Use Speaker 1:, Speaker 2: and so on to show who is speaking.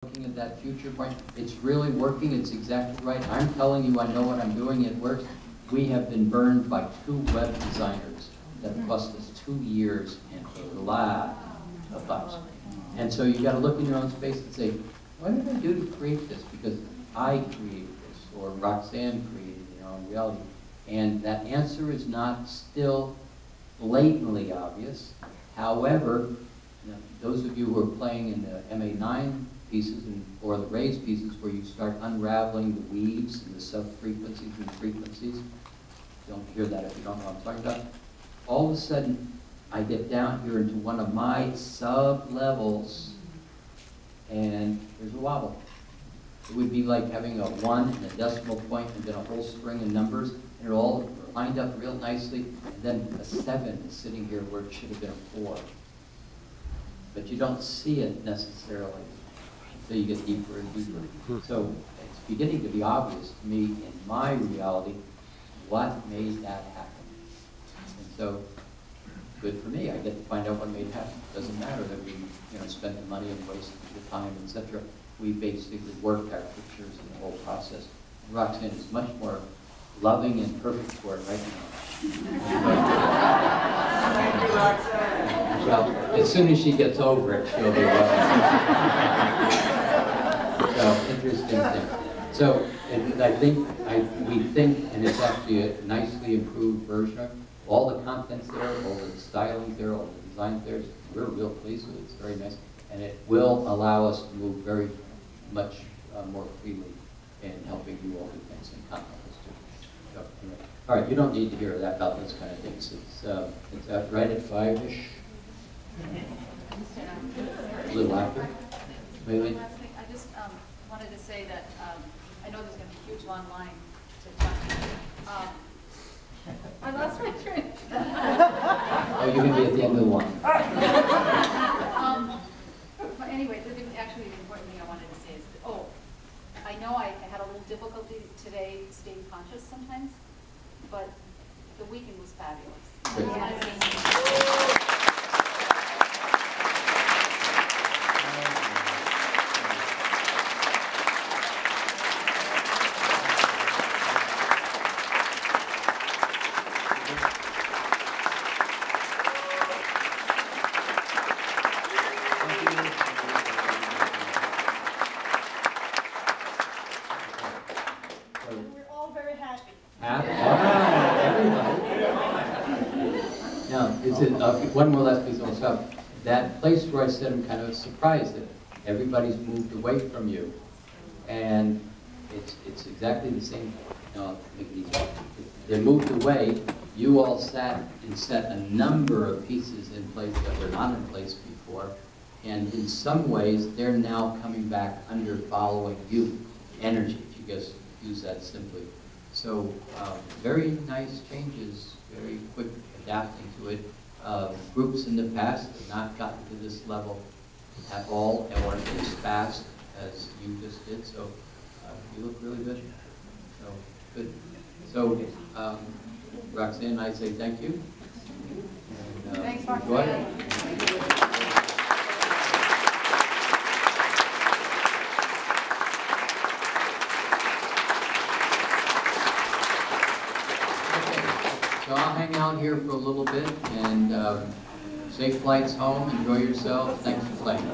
Speaker 1: looking at that future point. It's really working. It's exactly right. I'm telling you, I know what I'm doing. It works. We have been burned by 2 web designers that cost us 2 years and a lot of bucks. And so you got to look in your own space and say, what did I do to create this? Because I created this, or Roxanne created it, in reality. And that answer is not still blatantly obvious. However, those of you who are playing in the MA9 pieces or the raised pieces where you start unraveling the weaves and the sub-frequencies and frequencies, don't hear that if you don't know what I'm talking about. All of a sudden, I get down here into one of my sub-levels, and there's a wobble. It would be like having a 1 and a decimal point and then a whole string of numbers, and it all lined up real nicely, and then a 7 is sitting here where it should have been a 4. But you don't see it necessarily until you get deeper and deeper. So it's beginning to be obvious to me in my reality what made that happen. And so, good for me. I get to find out what made it happen. It doesn't matter that we spent the money and wasted the time, etc. We basically worked our pictures in the whole process. And Roxanne is much more loving and perfect for it right now.
Speaker 2: Thank you, Roxanne.
Speaker 1: Well, as soon as she gets over it, she'll be loving. So, interesting thing. So, we think, and it's actually a nicely improved version of it. All the content's there, all the styling's there, all the design's there. We're real pleased with it. It's very nice. And it will allow us to move very much more freely in helping you all do things and content us too. So, anyway. All right, you don't need to hear that about those kind of things. It's right at 5-ish. A little after. Maybe.
Speaker 3: I just wanted to say that I know there's going to be a huge long line to talk. I lost my train.
Speaker 1: Oh, you're going to be at the end of the line.
Speaker 3: But anyway, actually the important thing I wanted to say is that, I know I had a little difficulty today staying conscious sometimes, but the weekend was fabulous.
Speaker 1: One more last piece of stuff. That place where I said I'm kind of surprised that everybody's moved away from you, and it's exactly the same. Make it easy. They moved away. You all sat and set a number of pieces in place that were not in place before, and in some ways they're now coming back under following you. Energy, if you just use that simply. So very nice changes, very quick adapting to it. Groups in the past have not gotten to this level at all, or as fast as you just did. So you look really good. So good. So Roxanne, I say thank you. And,
Speaker 3: thanks, Roxanne.
Speaker 1: So I'll hang out here for a little bit and safe flights home. Enjoy yourself. Thanks for playing.